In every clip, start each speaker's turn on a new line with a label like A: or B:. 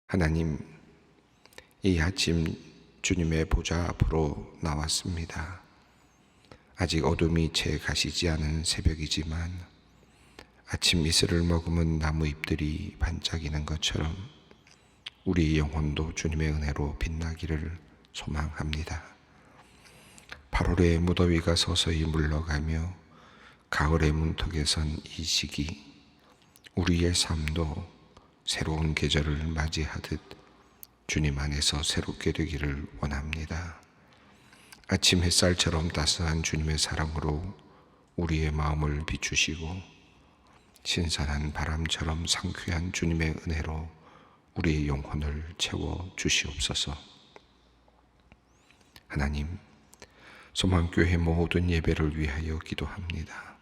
A: 하나님, 이 아침 주님의 보좌 앞으로 나왔습니다. 아직 어둠이 채 가시지 않은 새벽이지만 아침 이슬을 머금은 나무 잎들이 반짝이는 것처럼 우리 영혼도 주님의 은혜로 빛나기를 소망합니다. 8월의 무더위가 서서히 물러가며 가을의 문턱에 선 이 시기, 우리의 삶도 새로운 계절을 맞이하듯 주님 안에서 새롭게 되기를 원합니다. 아침 햇살처럼 따스한 주님의 사랑으로 우리의 마음을 비추시고 신선한 바람처럼 상쾌한 주님의 은혜로 우리의 영혼을 채워 주시옵소서. 하나님, 소망교회 모든 예배를 위하여 기도합니다.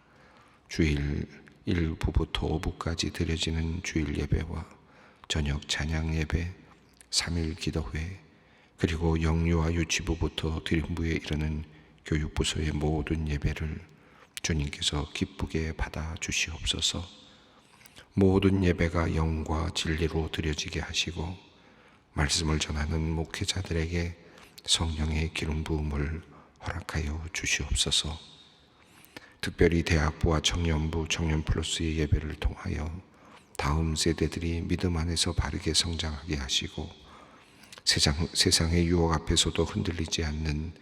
A: 주일 1부부터 5부까지 드려지는 주일 예배와 저녁 찬양 예배, 3일 기도회, 그리고 영유아 유치부부터 드림부에 이르는 교육부서의 모든 예배를 주님께서 기쁘게 받아 주시옵소서. 모든 예배가 영과 진리로 드려지게 하시고 말씀을 전하는 목회자들에게 성령의 기름 부음을 허락하여 주시옵소서. 특별히 대학부와 청년부, 청년 플러스의 예배를 통하여 다음 세대들이 믿음 안에서 바르게 성장하게 하시고 세상의 유혹 앞에서도 흔들리지 않는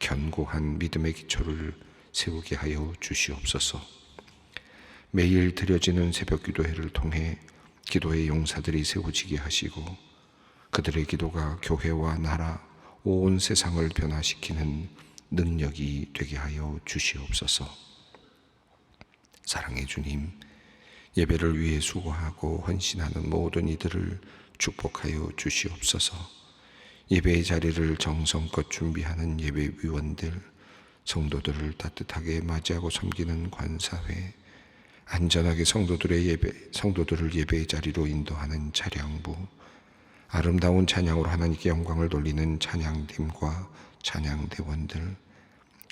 A: 견고한 믿음의 기초를 세우게 하여 주시옵소서. 매일 드려지는 새벽 기도회를 통해 기도의 용사들이 세워지게 하시고 그들의 기도가 교회와 나라, 온 세상을 변화시키는 능력이 되게 하여 주시옵소서. 사랑의 주님, 예배를 위해 수고하고 헌신하는 모든 이들을 축복하여 주시옵소서. 예배의 자리를 정성껏 준비하는 예배위원들, 성도들을 따뜻하게 맞이하고 섬기는 관사회, 안전하게 성도들을 예배의 자리로 인도하는 차량부, 아름다운 찬양으로 하나님께 영광을 돌리는 찬양팀과 찬양대원들,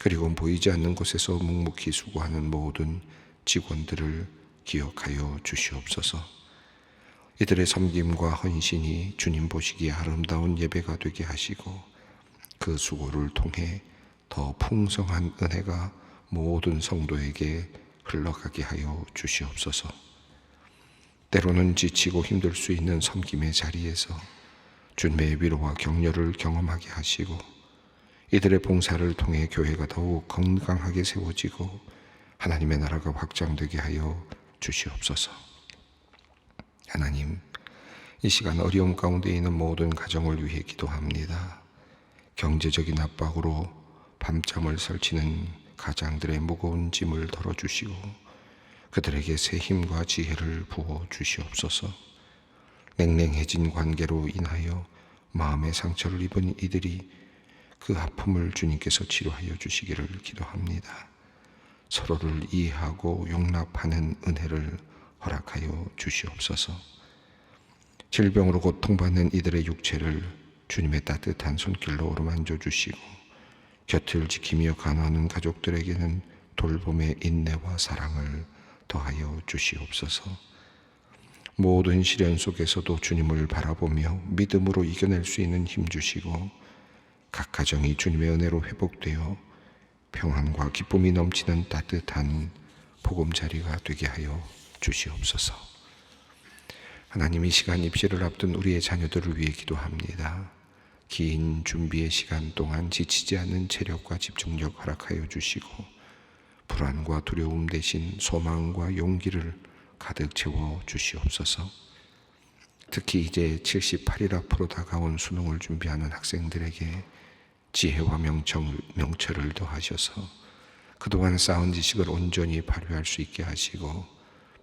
A: 그리고 보이지 않는 곳에서 묵묵히 수고하는 모든 직원들을 기억하여 주시옵소서. 이들의 섬김과 헌신이 주님 보시기에 아름다운 예배가 되게 하시고 그 수고를 통해 더 풍성한 은혜가 모든 성도에게 흘러가게 하여 주시옵소서. 때로는 지치고 힘들 수 있는 섬김의 자리에서 주님의 위로와 격려를 경험하게 하시고 이들의 봉사를 통해 교회가 더욱 건강하게 세워지고 하나님의 나라가 확장되게 하여 주시옵소서. 하나님, 이 시간 어려움 가운데 있는 모든 가정을 위해 기도합니다. 경제적인 압박으로 밤잠을 설치는 가장들의 무거운 짐을 덜어주시고 그들에게 새 힘과 지혜를 부어 주시옵소서. 냉랭해진 관계로 인하여 마음의 상처를 입은 이들이 그 아픔을 주님께서 치료하여 주시기를 기도합니다. 서로를 이해하고 용납하는 은혜를 허락하여 주시옵소서. 질병으로 고통받는 이들의 육체를 주님의 따뜻한 손길로 어루만져 주시고 곁을 지키며 간호하는 가족들에게는 돌봄의 인내와 사랑을 더하여 주시옵소서. 모든 시련 속에서도 주님을 바라보며 믿음으로 이겨낼 수 있는 힘 주시고 각 가정이 주님의 은혜로 회복되어 평안과 기쁨이 넘치는 따뜻한 보금자리가 되게 하여 주시옵소서. 하나님, 이 시간 입시를 앞둔 우리의 자녀들을 위해 기도합니다. 긴 준비의 시간 동안 지치지 않는 체력과 집중력 허락하여 주시고 불안과 두려움 대신 소망과 용기를 가득 채워 주시옵소서. 특히 이제 78일 앞으로 다가온 수능을 준비하는 학생들에게 지혜와 명철을 더하셔서 그동안 쌓은 지식을 온전히 발휘할 수 있게 하시고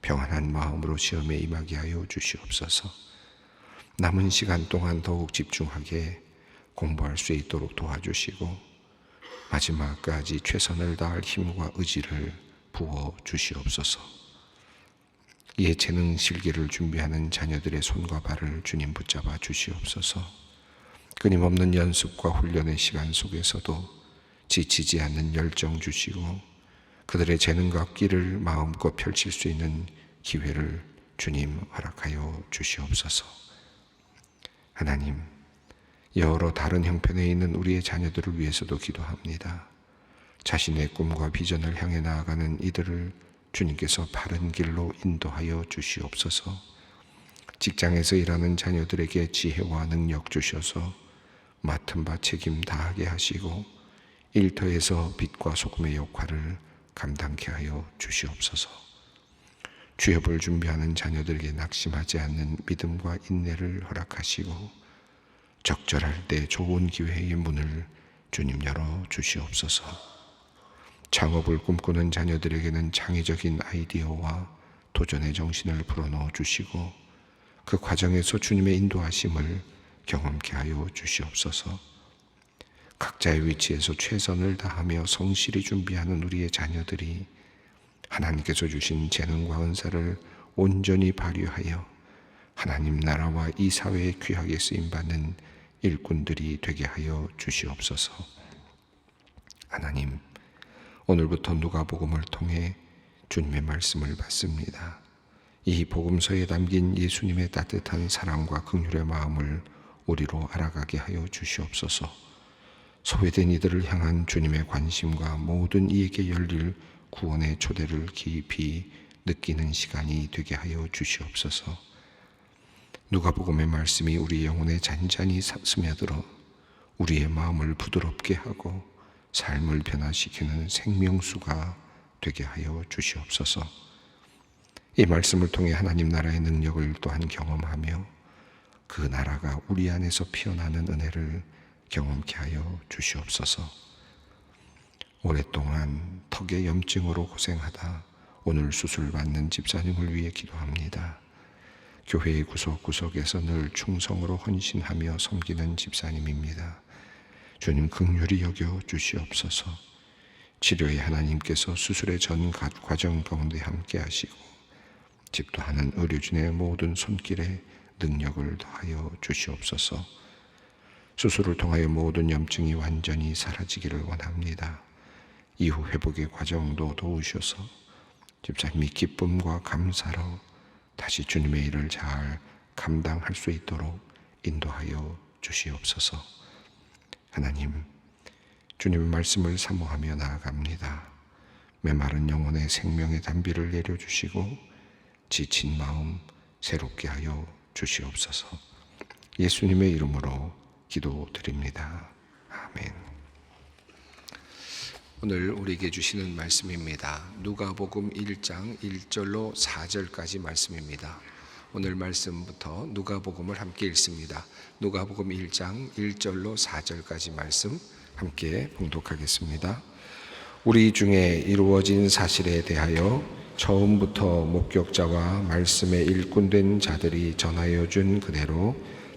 A: 평안한 마음으로 시험에 임하게 하여 주시옵소서. 남은 시간 동안 더욱 집중하게 공부할 수 있도록 도와주시고 마지막까지 최선을 다할 힘과 의지를 부어 주시옵소서. 예체능 실기를 준비하는 자녀들의 손과 발을 주님 붙잡아 주시옵소서. 끊임없는 연습과 훈련의 시간 속에서도 지치지 않는 열정 주시고 그들의 재능과 끼를 마음껏 펼칠 수 있는 기회를 주님 허락하여 주시옵소서. 하나님, 여러 다른 형편에 있는 우리의 자녀들을 위해서도 기도합니다. 자신의 꿈과 비전을 향해 나아가는 이들을 주님께서 바른 길로 인도하여 주시옵소서. 직장에서 일하는 자녀들에게 지혜와 능력 주셔서 맡은 바 책임 다하게 하시고 일터에서 빛과 소금의 역할을 감당케 하여 주시옵소서. 취업을 준비하는 자녀들에게 낙심하지 않는 믿음과 인내를 허락하시고 적절할 때 좋은 기회의 문을 주님 열어 주시옵소서. 창업을 꿈꾸는 자녀들에게는 창의적인 아이디어와 도전의 정신을 불어넣어 주시고 그 과정에서 주님의 인도하심을 경험케 하여 주시옵소서. 각자의 위치에서 최선을 다하며 성실히 준비하는 우리의 자녀들이 하나님께서 주신 재능과 은사를 온전히 발휘하여 하나님 나라와 이 사회에 귀하게 쓰임받는 일꾼들이 되게 하여 주시옵소서. 하나님, 오늘부터 누가복음을 통해 주님의 말씀을 받습니다. 이 복음서에 담긴 예수님의 따뜻한 사랑과 긍휼의 마음을 우리로 알아가게 하여 주시옵소서. 소외된 이들을 향한 주님의 관심과 모든 이에게 열릴 구원의 초대를 깊이 느끼는 시간이 되게 하여 주시옵소서. 누가복음의 말씀이 우리 영혼에 잔잔히 스며들어 우리의 마음을 부드럽게 하고 삶을 변화시키는 생명수가 되게 하여 주시옵소서. 이 말씀을 통해 하나님 나라의 능력을 또한 경험하며 그 나라가 우리 안에서 피어나는 은혜를 경험케 하여 주시옵소서. 오랫동안 턱의 염증으로 고생하다 오늘 수술받는 집사님을 위해 기도합니다. 교회의 구석구석에서 늘 충성으로 헌신하며 섬기는 집사님입니다. 주님 긍휼히 여겨 주시옵소서. 치료의 하나님께서 수술의 전 과정 가운데 함께 하시고 집도하는 의료진의 모든 손길에 능력을 더하여 주시옵소서. 수술을 통하여 모든 염증이 완전히 사라지기를 원합니다. 이후 회복의 과정도 도우셔서 집사님이 기쁨과 감사로 다시 주님의 일을 잘 감당할 수 있도록 인도하여 주시옵소서. 하나님, 주님의 말씀을 사모하며 나아갑니다. 메마른 영혼의 생명의 단비를 내려주시고 지친 마음 새롭게 하여 주시옵소서. 예수님의 이름으로 기도드립니다. 아멘. 오늘 우리에게 주시는 말씀입니다. 누가복음 1장 1절로 4절까지 말씀입니다. 오늘 말씀부터 누가복음을 함께 읽습니다. 누가복음 1장 1절로 4절까지 말씀 함께 봉독하겠습니다. 우리 중에 이루어진 사실에 대하여 처음부터 목격자와 말씀에 일꾼된 자들이 전하여 준 그대로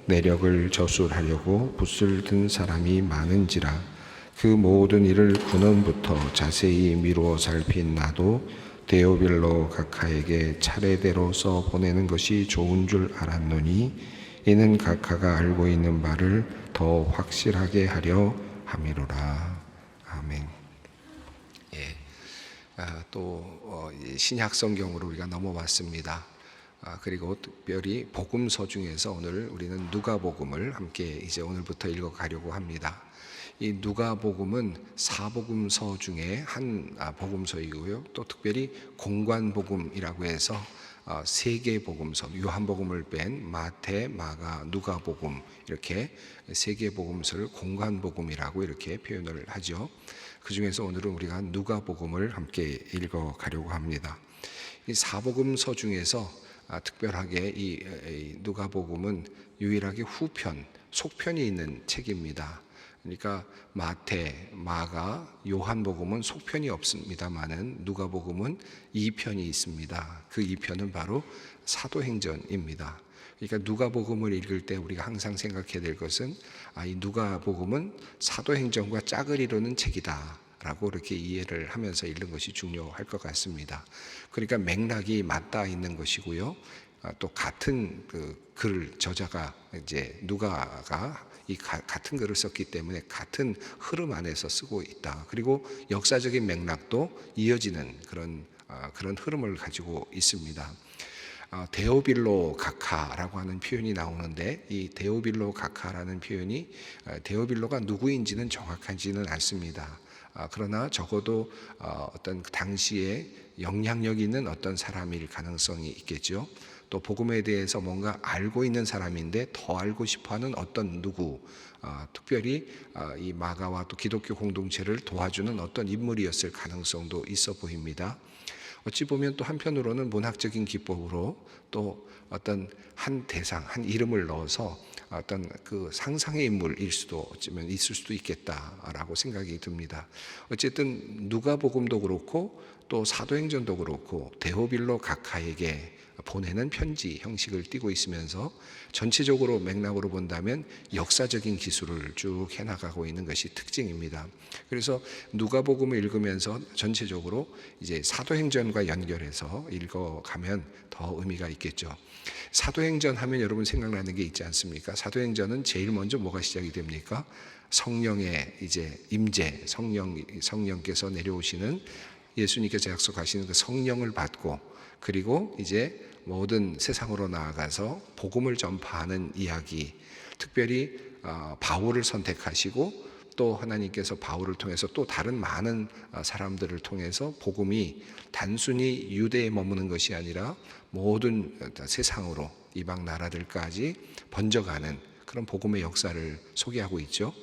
A: 내력을 저술하려고 붓을 든 사람이 많은지라 그 모든 일을 근원부터 자세히 미루어 살핀 나도 데오빌로 각하에게 차례대로 써 보내는 것이 좋은 줄 알았노니 이는 각하가 알고 있는 바를 더 확실하게 하려 함이로라. 아멘. 신약 성경으로 우리가 넘어왔습니다. 그리고 특별히 복음서 중에서 오늘 우리는 누가복음을 함께 이제 오늘부터 읽어가려고 합니다. 이 누가복음은 사복음서 중에 한 복음서이고요. 또 특별히 공관복음이라고 해서 세 개의 복음서, 요한복음을 뺀 마태, 마가, 누가복음 이렇게 세 개의 복음서를 공관복음이라고 이렇게 표현을 하죠. 그 중에서 오늘은 우리가 누가복음을 함께 읽어가려고 합니다. 이 사복음서 중에서 특별하게 이 누가복음은 유일하게 후편, 속편이 있는 책입니다. 그러니까 마태, 마가, 요한복음은 속편이 없습니다만은 누가복음은 2편이 있습니다. 그 2편은 바로 사도행전입니다. 그러니까 누가복음을 읽을 때 우리가 항상 생각해야 될 것은 이 누가복음은 사도행전과 짝을 이루는 책이다 라고 이렇게 이해를 하면서 읽는 것이 중요할 것 같습니다. 그러니까 맥락이 맞닿아 있는 것이고요. 또 같은 그 글 저자가 이제 누가가 이 같은 글을 썼기 때문에 같은 흐름 안에서 쓰고 있다. 그리고 역사적인 맥락도 이어지는 그런 흐름을 가지고 있습니다. 데오빌로 가카라고 하는 표현이 나오는데, 이 데오빌로 가카라는 표현이 데오빌로가 누구인지는 정확하지는 않습니다. 그러나 적어도 어떤 그 당시에 영향력 있는 어떤 사람일 가능성이 있겠죠. 또 복음에 대해서 뭔가 알고 있는 사람인데 더 알고 싶어하는 어떤 누구, 특별히 이 마가와 또 기독교 공동체를 도와주는 어떤 인물이었을 가능성도 있어 보입니다. 어찌 보면 또 한편으로는 문학적인 기법으로 또 어떤 한 대상, 한 이름을 넣어서 어떤 그 상상의 인물일 수도 어쩌면 있을 수도 있겠다라고 생각이 듭니다. 어쨌든 누가복음도 그렇고 또 사도행전도 그렇고 데오빌로 가카에게 보내는 편지 형식을 띠고 있으면서 전체적으로 맥락으로 본다면 역사적인 기술을 쭉 해나가고 있는 것이 특징입니다. 그래서 누가복음을 읽으면서 전체적으로 이제 사도행전과 연결해서 읽어가면 더 의미가 있겠죠. 사도행전 하면 여러분 생각나는 게 있지 않습니까? 사도행전은 제일 먼저 뭐가 시작이 됩니까? 성령의 이제 임재, 성령께서 내려오시는, 예수님께서 약속하시는 그 성령을 받고, 그리고 이제 모든 세상으로 나아가서 복음을 전파하는 이야기, 특별히 바울을 선택하시고 또 하나님께서 바울을 통해서 또 다른 많은 사람들을 통해서 복음이 단순히 유대에 머무는 것이 아니라 모든 세상으로 이방 나라들까지 번져가는 그런 복음의 역사를 소개하고 있죠.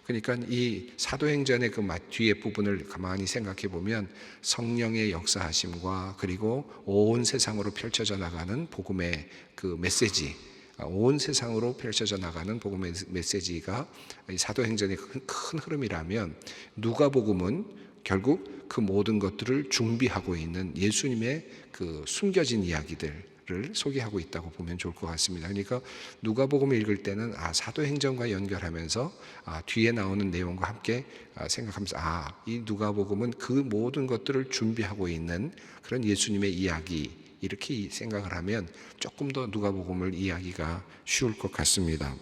A: 그러니까 이 사도행전의 그 뒤에 부분을 가만히 생각해 보면 성령의 역사하심과 그리고 온 세상으로 펼쳐져 나가는 복음의 그 메시지, 온 세상으로 펼쳐져 나가는 복음의 메시지가 사도행전의 큰 흐름이라면, 누가복음은 결국 그 모든 것들을 준비하고 있는 예수님의 그 숨겨진 이야기들을 소개하고 있다고 보면 좋을 것 같습니다. 그러니까 누가복음을 읽을 때는 사도행전과 연결하면서 뒤에 나오는 내용과 함께 생각하면서 이 누가복음은 그 모든 것들을 준비하고 있는 그런 예수님의 이야기, 이렇게 생각을 하면 조금 더 누가복음을 이해하기가 쉬울 것 같습니다.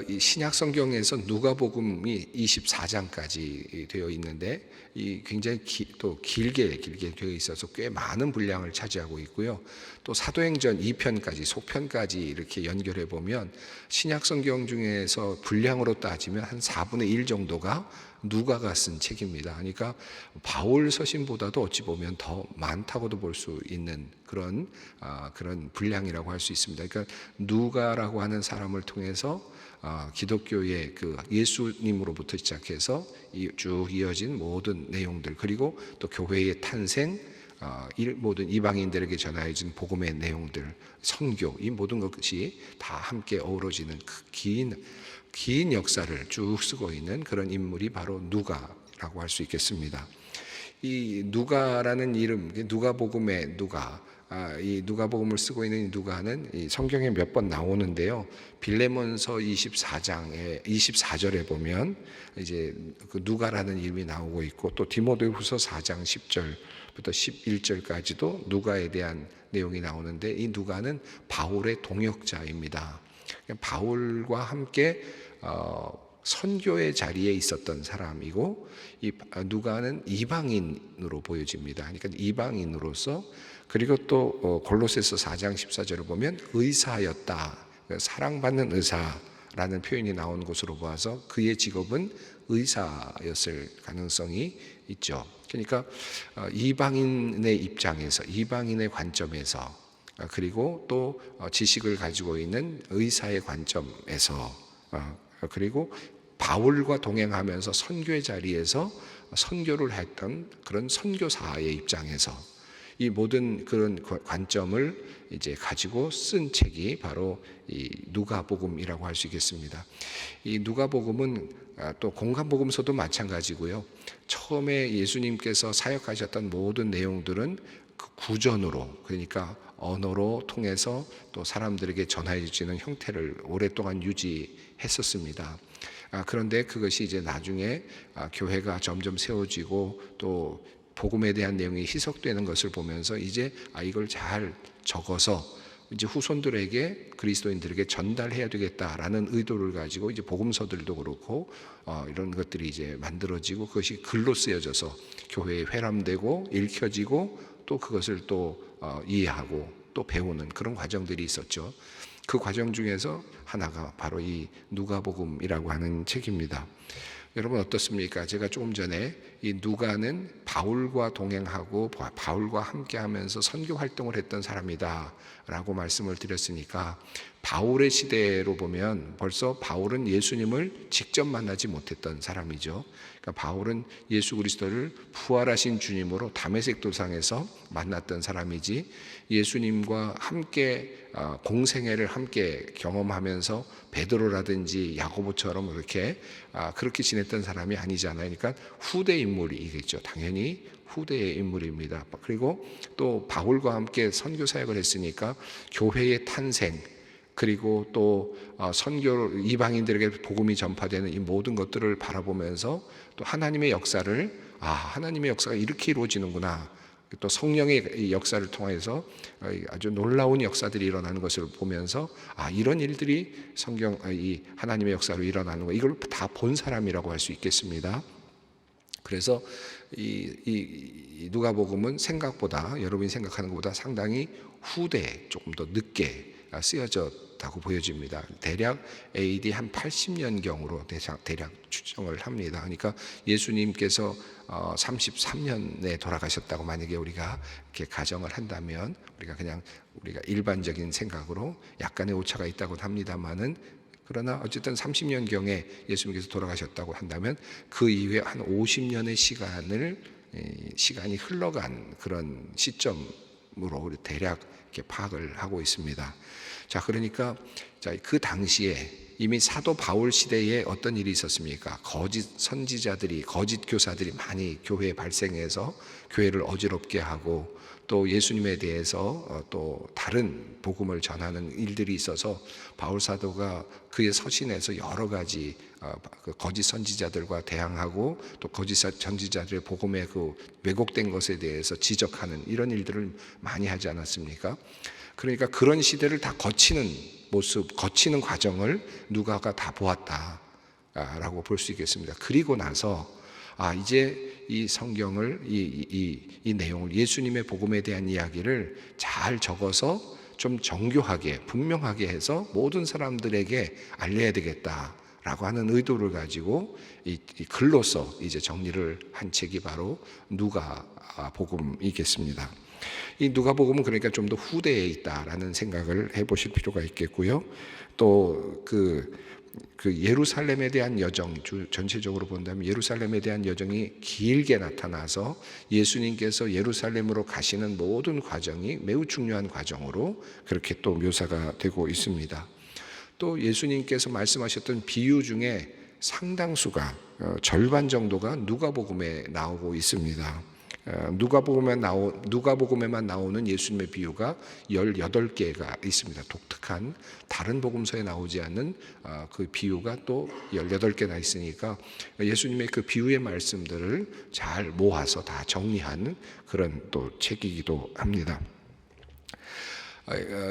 A: 이 신약 성경에서 누가복음이 24장까지 되어 있는데 이 굉장히 또 길게 되어 있어서 꽤 많은 분량을 차지하고 있고요. 또 사도행전 2편까지 속편까지 이렇게 연결해 보면 신약 성경 중에서 분량으로 따지면 한 4분의 1 정도가 누가가 쓴 책입니다. 그러니까 바울 서신보다도 어찌 보면 더 많다고도 볼 수 있는 그런 분량이라고 할 수 있습니다. 그러니까 누가라고 하는 사람을 통해서 기독교의 그 예수님으로부터 시작해서 쭉 이어진 모든 내용들, 그리고 또 교회의 탄생, 모든 이방인들에게 전하여진 복음의 내용들, 선교, 이 모든 것이 다 함께 어우러지는 그 긴 역사를 쭉 쓰고 있는 그런 인물이 바로 누가라고 할 수 있겠습니다. 이 누가라는 이름, 누가복음의 누가, 이 누가복음을 쓰고 있는 누가는 이 성경에 몇 번 나오는데요. 빌레몬서 24절에 보면 이제 그 누가라는 이름이 나오고 있고, 또 디모데후서 4장 10절부터 11절까지도 누가에 대한 내용이 나오는데, 이 누가는 바울의 동역자입니다. 바울과 함께 선교의 자리에 있었던 사람이고, 이 누가는 이방인으로 보여집니다. 그러니까 이방인으로서, 그리고 또 골로새서 4장 14절을 보면 의사였다, 사랑받는 의사라는 표현이 나온 것으로 보아서 그의 직업은 의사였을 가능성이 있죠. 그러니까 이방인의 입장에서, 이방인의 관점에서, 그리고 또 지식을 가지고 있는 의사의 관점에서, 그리고 바울과 동행하면서 선교의 자리에서 선교를 했던 그런 선교사의 입장에서 이 모든 그런 관점을 이제 가지고 쓴 책이 바로 이 누가복음이라고 할 수 있겠습니다. 이 누가복음은 또 공간복음서도 마찬가지고요. 처음에 예수님께서 사역하셨던 모든 내용들은 그 구전으로, 그러니까 언어로 통해서 또 사람들에게 전하여 주는 형태를 오랫동안 유지했었습니다. 그런데 그것이 이제 나중에 교회가 점점 세워지고 또 복음에 대한 내용이 희석되는 것을 보면서 이제 이걸 잘 적어서 이제 후손들에게, 그리스도인들에게 전달해야 되겠다라는 의도를 가지고 이제 복음서들도 그렇고 이런 것들이 이제 만들어지고, 그것이 글로 쓰여져서 교회에 회람되고 읽혀지고 또 그것을 또 이해하고 또 배우는 그런 과정들이 있었죠. 그 과정 중에서 하나가 바로 이 누가복음이라고 하는 책입니다. 여러분 어떻습니까? 제가 조금 전에 이 누가는 바울과 동행하고 바울과 함께하면서 선교 활동을 했던 사람이다 라고 말씀을 드렸으니까, 바울의 시대로 보면 벌써 바울은 예수님을 직접 만나지 못했던 사람이죠. 그러니까 바울은 예수 그리스도를 부활하신 주님으로 다메섹 도상에서 만났던 사람이지, 예수님과 함께 공생애를 함께 경험하면서 베드로라든지 야고보처럼 그렇게 지냈던 사람이 아니잖아요. 그러니까 후대 인물이겠죠. 당연히 후대의 인물입니다. 그리고 또 바울과 함께 선교 사역을 했으니까 교회의 탄생, 그리고 또 선교, 이방인들에게 복음이 전파되는 이 모든 것들을 바라보면서 또 하나님의 역사를, 하나님의 역사가 이렇게 이루어지는구나, 또 성령의 역사를 통해서 아주 놀라운 역사들이 일어나는 것을 보면서 이런 일들이 이 하나님의 역사로 일어나는 거, 이걸 다 본 사람이라고 할 수 있겠습니다. 그래서 이 누가복음은 생각보다, 여러분이 생각하는 것보다 상당히 후대에 조금 더 늦게 쓰여졌다고 보여집니다. 대략 AD 한 80년경으로 대략 추정을 합니다. 그러니까 예수님께서 33년에 돌아가셨다고 만약에 우리가 이렇게 가정을 한다면, 우리가 일반적인 생각으로 약간의 오차가 있다고 합니다만은, 그러나 어쨌든 30년경에 예수님께서 돌아가셨다고 한다면 그 이후에 한 50년의 시간이 흘러간 그런 시점으로 대략 이렇게 파악을 하고 있습니다. 자, 그러니까 그 당시에 이미 사도 바울 시대에 어떤 일이 있었습니까? 거짓 선지자들이, 거짓 교사들이 많이 교회에 발생해서 교회를 어지럽게 하고, 또 예수님에 대해서 또 다른 복음을 전하는 일들이 있어서 바울 사도가 그의 서신에서 여러 가지 거짓 선지자들과 대항하고, 또 거짓 선지자들의 복음의 그 왜곡된 것에 대해서 지적하는 이런 일들을 많이 하지 않았습니까? 그러니까 그런 시대를 다 거치는 모습, 거치는 과정을 누가가 다 보았다라고 볼 수 있겠습니다. 그리고 나서 이제 이 성경을, 이 내용을, 예수님의 복음에 대한 이야기를 잘 적어서 좀 정교하게 분명하게 해서 모든 사람들에게 알려야 되겠다라고 하는 의도를 가지고 이 글로서 이제 정리를 한 책이 바로 누가복음이겠습니다. 이 누가복음은 그러니까 좀 더 후대에 있다라는 생각을 해보실 필요가 있겠고요. 또 그 예루살렘에 대한 여정, 전체적으로 본다면 예루살렘에 대한 여정이 길게 나타나서 예수님께서 예루살렘으로 가시는 모든 과정이 매우 중요한 과정으로 그렇게 또 묘사가 되고 있습니다. 또 예수님께서 말씀하셨던 비유 중에 상당수가, 절반 정도가 누가복음에 나오고 있습니다. 누가복음에만 나오는 예수님의 비유가 18개가 있습니다. 독특한, 다른 복음서에 나오지 않는 그 비유가 또 18개나 있으니까 예수님의 그 비유의 말씀들을 잘 모아서 다 정리한 그런 또 책이기도 합니다.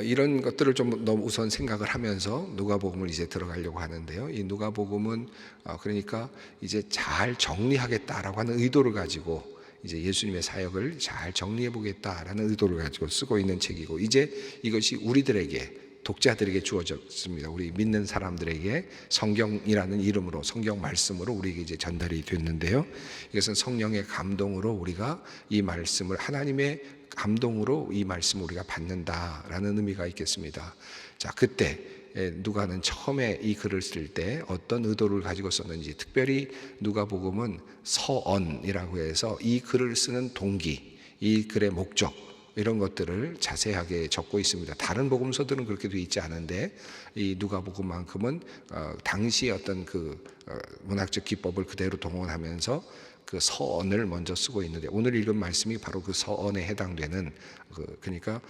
A: 이런 것들을 좀 너무 우선 생각을 하면서 누가복음을 이제 들어가려고 하는데요. 이 누가복음은 그러니까 이제 잘 정리하겠다라고 하는 의도를 가지고 이제 예수님의 사역을 잘 정리해 보겠다라는 의도를 가지고 쓰고 있는 책이고, 이제 이것이 우리들에게, 독자들에게 주어졌습니다. 우리 믿는 사람들에게 성경이라는 이름으로, 성경 말씀으로 우리에게 이제 전달이 됐는데요. 이것은 성령의 감동으로 우리가 이 말씀을, 하나님의 감동으로 이 말씀을 우리가 받는다라는 의미가 있겠습니다. 자, 그때 누가는 처음에 이 글을 쓸 때 어떤 의도를 가지고 썼는지, 특별히 누가복음은 서언이라고 해서 이 글을 쓰는 동기, 이 글의 목적, 이런 것들을 자세하게 적고 있습니다. 다른 복음서들은 그렇게 되어 있지 않은데 이 누가복음만큼은 당시 어떤 그 문학적 기법을 그대로 동원하면서 그 서언을 먼저 쓰고 있는데, 오늘 읽은 말씀이 바로 그 서언에 해당되는 그러니까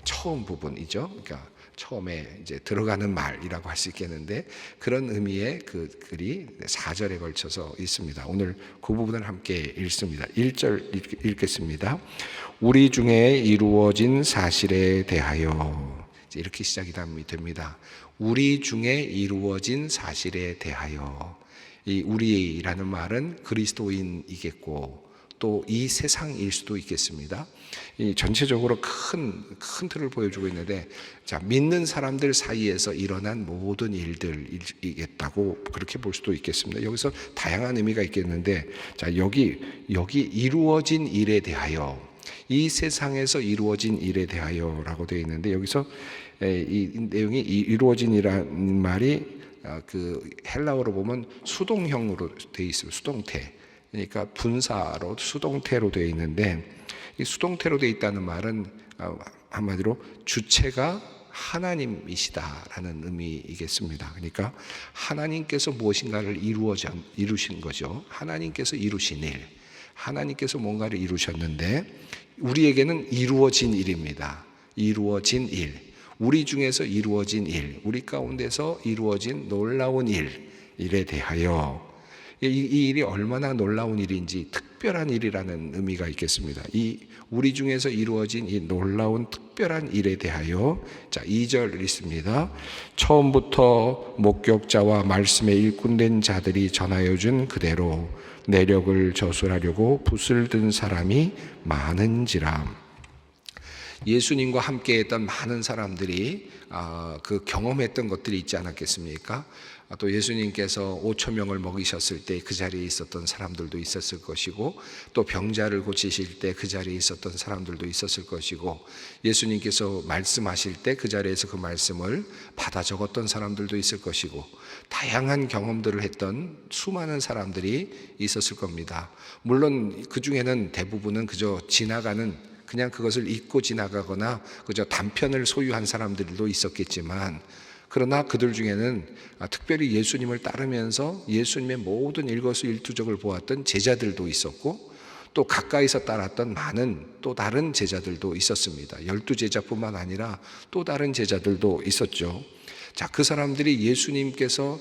A: 처음 부분이죠. 그러니까 처음에 이제 들어가는 말이라고 할 수 있겠는데, 그런 의미의 그 글이 4절에 걸쳐서 있습니다. 오늘 그 부분을 함께 읽습니다. 1절 읽겠습니다. 우리 중에 이루어진 사실에 대하여, 이렇게 시작이 됩니다. 우리 중에 이루어진 사실에 대하여. 이 우리라는 말은 그리스도인이겠고, 또 이 세상일 수도 있겠습니다. 이 전체적으로 큰 틀을 보여주고 있는데, 자, 믿는 사람들 사이에서 일어난 모든 일들이겠다고 그렇게 볼 수도 있겠습니다. 여기서 다양한 의미가 있겠는데, 자, 여기 이루어진 일에 대하여, 이 세상에서 이루어진 일에 대하여라고 되어 있는데, 여기서 이 내용이 이루어진이라는 말이 그 헬라어로 보면 수동형으로 되어 있습니다. 수동태. 그러니까 분사로 수동태로 되어 있는데, 이 수동태로 되어 있다는 말은 한마디로 주체가 하나님이시다라는 의미이겠습니다. 그러니까 하나님께서 무엇인가를 이루신 거죠. 하나님께서 이루신 일, 하나님께서 뭔가를 이루셨는데 우리에게는 이루어진 일입니다. 이루어진 일, 우리 중에서 이루어진 일, 우리 가운데서 이루어진 놀라운 일에 대하여, 이 일이 얼마나 놀라운 일인지, 특별한 일이라는 의미가 있겠습니다. 이 우리 중에서 이루어진 이 놀라운 특별한 일에 대하여, 자, 2절 있습니다. 처음부터 목격자와 말씀에 일꾼된 자들이 전하여 준 그대로 내력을 저술하려고 붓을 든 사람이 많은지라. 예수님과 함께했던 많은 사람들이 그 경험했던 것들이 있지 않았겠습니까? 또 예수님께서 5천 명을 먹이셨을 때 그 자리에 있었던 사람들도 있었을 것이고, 또 병자를 고치실 때 그 자리에 있었던 사람들도 있었을 것이고, 예수님께서 말씀하실 때 그 자리에서 그 말씀을 받아 적었던 사람들도 있을 것이고, 다양한 경험들을 했던 수많은 사람들이 있었을 겁니다. 물론 그 중에는 대부분은 그저 지나가는, 그냥 그것을 잊고 지나가거나 그저 단편을 소유한 사람들도 있었겠지만, 그러나 그들 중에는 특별히 예수님을 따르면서 예수님의 모든 일거수일투족을 보았던 제자들도 있었고, 또 가까이서 따랐던 많은 또 다른 제자들도 있었습니다. 12제자뿐만 아니라 또 다른 제자들도 있었죠. 자, 그 사람들이 예수님께서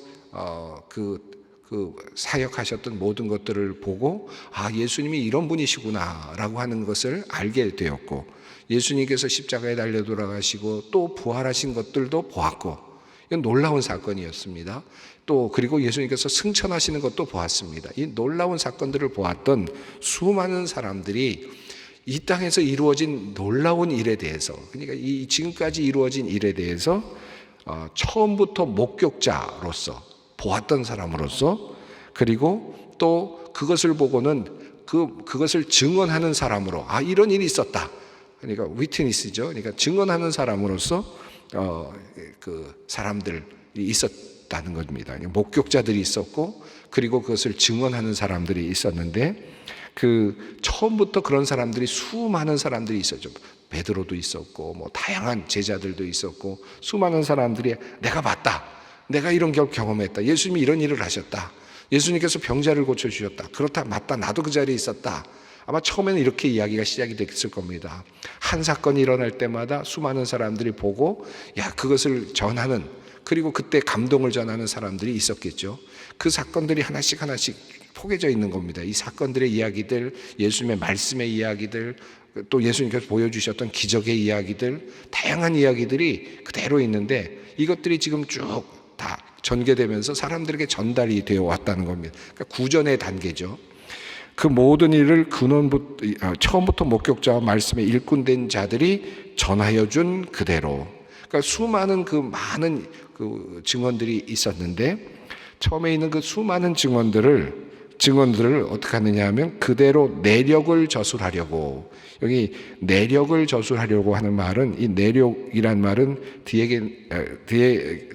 A: 그 사역하셨던 모든 것들을 보고, 예수님이 이런 분이시구나 라고 하는 것을 알게 되었고, 예수님께서 십자가에 달려 돌아가시고 또 부활하신 것들도 보았고, 이건 놀라운 사건이었습니다. 또 그리고 예수님께서 승천하시는 것도 보았습니다. 이 놀라운 사건들을 보았던 수많은 사람들이 이 땅에서 이루어진 놀라운 일에 대해서, 그러니까 이 지금까지 이루어진 일에 대해서 처음부터 목격자로서 보았던 사람으로서, 그리고 또 그것을 보고는 그것을 증언하는 사람으로, 이런 일이 있었다. 그러니까 위트니스죠. 그러니까 증언하는 사람으로서 그 사람들이 있었다는 겁니다. 목격자들이 있었고, 그리고 그것을 증언하는 사람들이 있었는데, 그 처음부터 그런 사람들이 수많은 사람들이 있었죠. 베드로도 있었고, 뭐 다양한 제자들도 있었고, 수많은 사람들이 내가 봤다, 내가 이런 경험했다, 예수님이 이런 일을 하셨다, 예수님께서 병자를 고쳐주셨다, 그렇다, 맞다, 나도 그 자리에 있었다. 아마 처음에는 이렇게 이야기가 시작이 됐을 겁니다. 한 사건이 일어날 때마다 수많은 사람들이 보고, 그것을 전하는, 그리고 그때 감동을 전하는 사람들이 있었겠죠. 그 사건들이 하나씩 포개져 있는 겁니다. 이 사건들의 이야기들, 예수님의 말씀의 이야기들, 또 예수님께서 보여주셨던 기적의 이야기들, 다양한 이야기들이 그대로 있는데, 이것들이 지금 쭉 다 전개되면서 사람들에게 전달이 되어 왔다는 겁니다. 그러니까 구전의 단계죠. 그 모든 일을 처음부터 목격자와 말씀에 일꾼된 자들이 전하여 준 그대로, 그러니까 수많은 많은 증언들이 있었는데, 처음에 있는 그 수많은 증언들을 어떻게 하느냐 하면 그대로 내력을 저술하려고, 여기 내력을 저술하려고 하는 말은, 이 내력이란 말은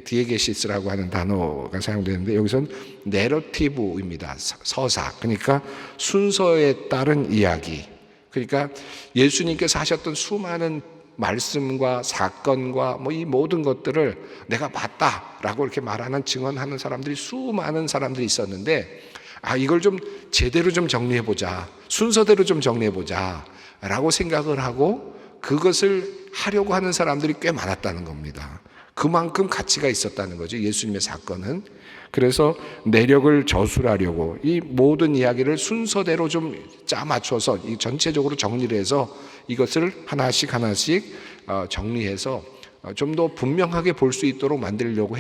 A: 디에게시스라고 하는 단어가 사용되는데, 여기서는 내러티브입니다. 서사, 그러니까 순서에 따른 이야기. 그러니까 예수님께서 하셨던 수많은 말씀과 사건과 이 모든 것들을 내가 봤다라고 이렇게 말하는, 증언하는 사람들이 수많은 사람들이 있었는데, 이걸 좀 제대로 좀 정리해보자, 순서대로 좀 정리해보자 라고 생각을 하고 그것을 하려고 하는 사람들이 꽤 많았다는 겁니다. 그만큼 가치가 있었다는 거죠, 예수님의 사건은. 그래서 내력을 저술하려고 이 모든 이야기를 순서대로 좀 짜맞춰서 전체적으로 정리를 해서 이것을 하나씩 정리해서 좀 더 분명하게 볼 수 있도록 만들려고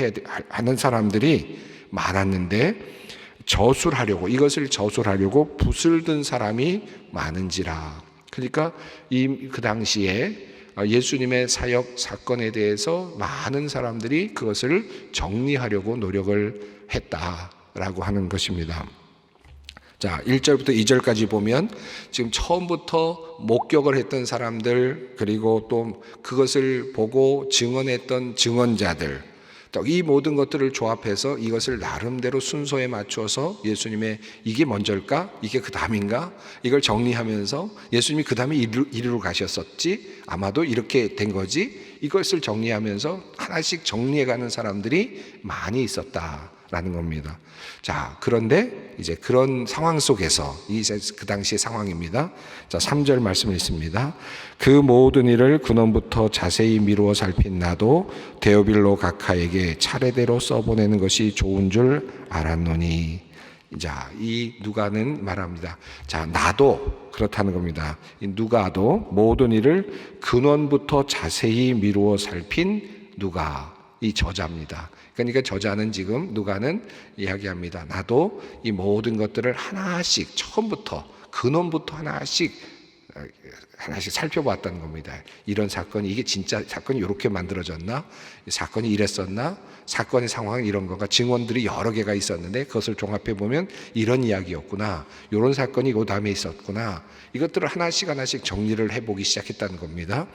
A: 하는 사람들이 많았는데, 저술하려고, 이것을 저술하려고 붓을 든 사람이 많은지라. 그러니까 그 당시에 예수님의 사역 사건에 대해서 많은 사람들이 그것을 정리하려고 노력을 했다라고 하는 것입니다. 자, 1절부터 2절까지 보면 지금 처음부터 목격을 했던 사람들, 그리고 또 그것을 보고 증언했던 증언자들, 또 이 모든 것들을 조합해서 이것을 나름대로 순서에 맞춰서 예수님의 이게 먼저일까? 이게 그 다음인가? 이걸 정리하면서 예수님이 그 다음에 이리로 가셨었지? 아마도 이렇게 된 거지? 이것을 정리하면서 하나씩 정리해가는 사람들이 많이 있었다라는 겁니다. 자, 그런데 이제 그런 상황 속에서 그 당시의 상황입니다. 자, 3절 말씀을 읽습니다. 그 모든 일을 근원부터 자세히 미루어 살핀 나도 데오빌로 각하에게 차례대로 써보내는 것이 좋은 줄 알았노니. 자, 이 누가는 말합니다. 자, 나도 그렇다는 겁니다. 이 누가도 모든 일을 근원부터 자세히 미루어 살핀 누가, 이 저자입니다. 그러니까 저자는 지금 누가는 이야기합니다. 나도 이 모든 것들을 하나씩 처음부터 근원부터 하나씩 살펴봤다는 겁니다. 이런 사건이, 이게 진짜 사건이 이렇게 만들어졌나? 사건이 이랬었나? 사건의 상황은 이런 건가? 증언들이 여러 개가 있었는데 그것을 종합해 보면 이런 이야기였구나. 이런 사건이 그 다음에 있었구나. 이것들을 하나씩 정리를 해보기 시작했다는 겁니다.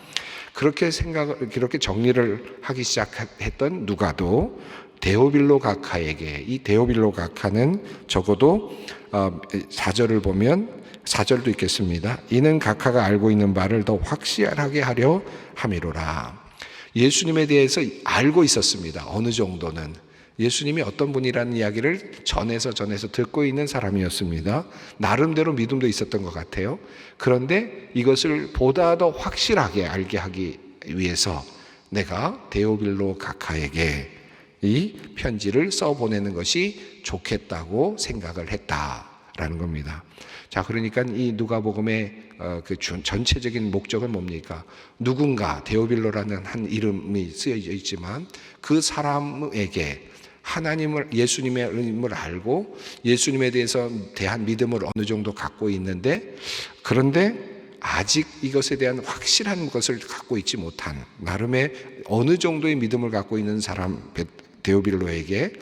A: 그렇게 정리를 하기 시작했던 누가도 데오빌로 각하에게, 이 데오빌로 각하는 적어도 4절을 보면 4절도 있겠습니다. 이는 각하가 알고 있는 바를 더 확실하게 하려 함이로라. 예수님에 대해서 알고 있었습니다. 어느 정도는 예수님이 어떤 분이라는 이야기를 전해서 듣고 있는 사람이었습니다. 나름대로 믿음도 있었던 것 같아요. 그런데 이것을 보다 더 확실하게 알게 하기 위해서 내가 데오빌로 각하에게 이 편지를 써보내는 것이 좋겠다고 생각을 했다라는 겁니다. 자, 그러니까 이 누가복음의 그 전체적인 목적은 뭡니까? 누군가, 데오빌로라는 한 이름이 쓰여져 있지만 그 사람에게 하나님을, 예수님의 이름을 알고 예수님에 대해서 대한 믿음을 어느 정도 갖고 있는데, 그런데 아직 이것에 대한 확실한 것을 갖고 있지 못한, 나름의 어느 정도의 믿음을 갖고 있는 사람 데오빌로에게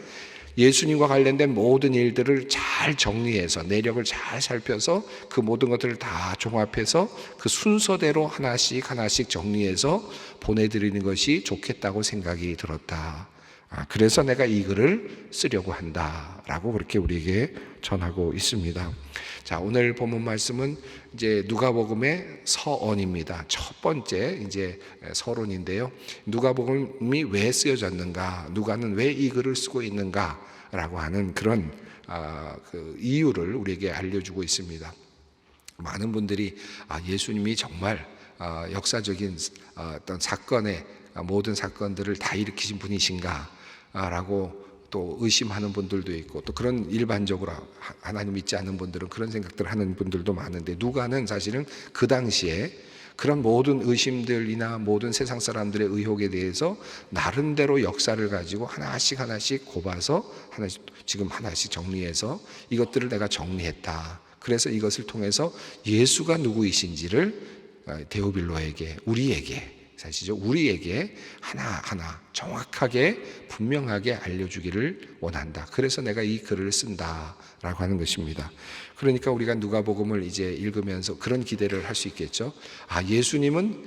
A: 예수님과 관련된 모든 일들을 잘 정리해서, 내력을 잘 살펴서 그 모든 것들을 다 종합해서 그 순서대로 하나씩 정리해서 보내드리는 것이 좋겠다고 생각이 들었다. 그래서 내가 이 글을 쓰려고 한다라고 그렇게 우리에게 전하고 있습니다. 자, 오늘 본문 말씀은 이제 누가복음의 서언입니다. 첫 번째 이제 서론인데요. 누가복음이 왜 쓰여졌는가? 누가는 왜 이 글을 쓰고 있는가라고 하는 그런 그 이유를 우리에게 알려주고 있습니다. 많은 분들이 예수님이 정말 역사적인 어떤 사건의 모든 사건들을 다 일으키신 분이신가라고 또 의심하는 분들도 있고, 또 그런 일반적으로 하나님 믿지 않는 분들은 그런 생각들을 하는 분들도 많은데, 누가는 사실은 그 당시에 그런 모든 의심들이나 모든 세상 사람들의 의혹에 대해서 나름대로 역사를 가지고 하나씩 곱아서 지금 하나씩 정리해서 이것들을 내가 정리했다. 그래서 이것을 통해서 예수가 누구이신지를 데오빌로에게, 우리에게 하나하나 정확하게 분명하게 알려주기를 원한다. 그래서 내가 이 글을 쓴다라고 하는 것입니다. 그러니까 우리가 누가복음을 이제 읽으면서 그런 기대를 할 수 있겠죠. 예수님은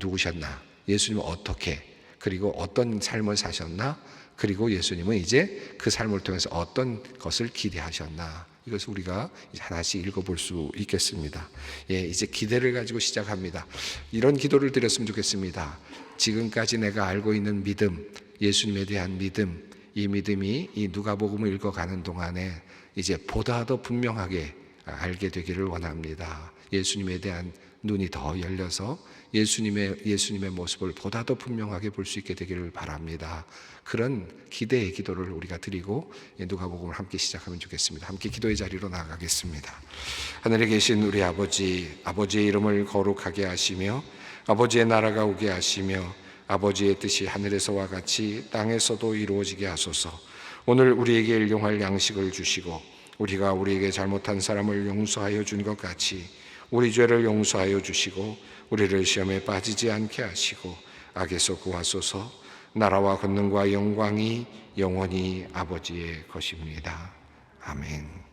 A: 누구셨나? 예수님은 어떻게, 그리고 어떤 삶을 사셨나? 그리고 예수님은 이제 그 삶을 통해서 어떤 것을 기대하셨나? 이것을 우리가 하나씩 읽어볼 수 있겠습니다. 이제 기대를 가지고 시작합니다. 이런 기도를 드렸으면 좋겠습니다. 지금까지 내가 알고 있는 믿음, 예수님에 대한 믿음, 이 믿음이 이 누가복음을 읽어가는 동안에 이제 보다 더 분명하게 알게 되기를 원합니다. 예수님에 대한 눈이 더 열려서 예수님의 모습을 보다 더 분명하게 볼 수 있게 되기를 바랍니다. 그런 기대의 기도를 우리가 드리고 누가복음을 함께 시작하면 좋겠습니다. 함께 기도의 자리로 나아가겠습니다. 하늘에 계신 우리 아버지의 이름을 거룩하게 하시며 아버지의 나라가 오게 하시며 아버지의 뜻이 하늘에서와 같이 땅에서도 이루어지게 하소서. 오늘 우리에게 일용할 양식을 주시고 우리가 우리에게 잘못한 사람을 용서하여 준 것 같이 우리 죄를 용서하여 주시고 우리를 시험에 빠지지 않게 하시고 악에서 구하소서. 나라와 권능과 영광이 영원히 아버지의 것입니다. 아멘.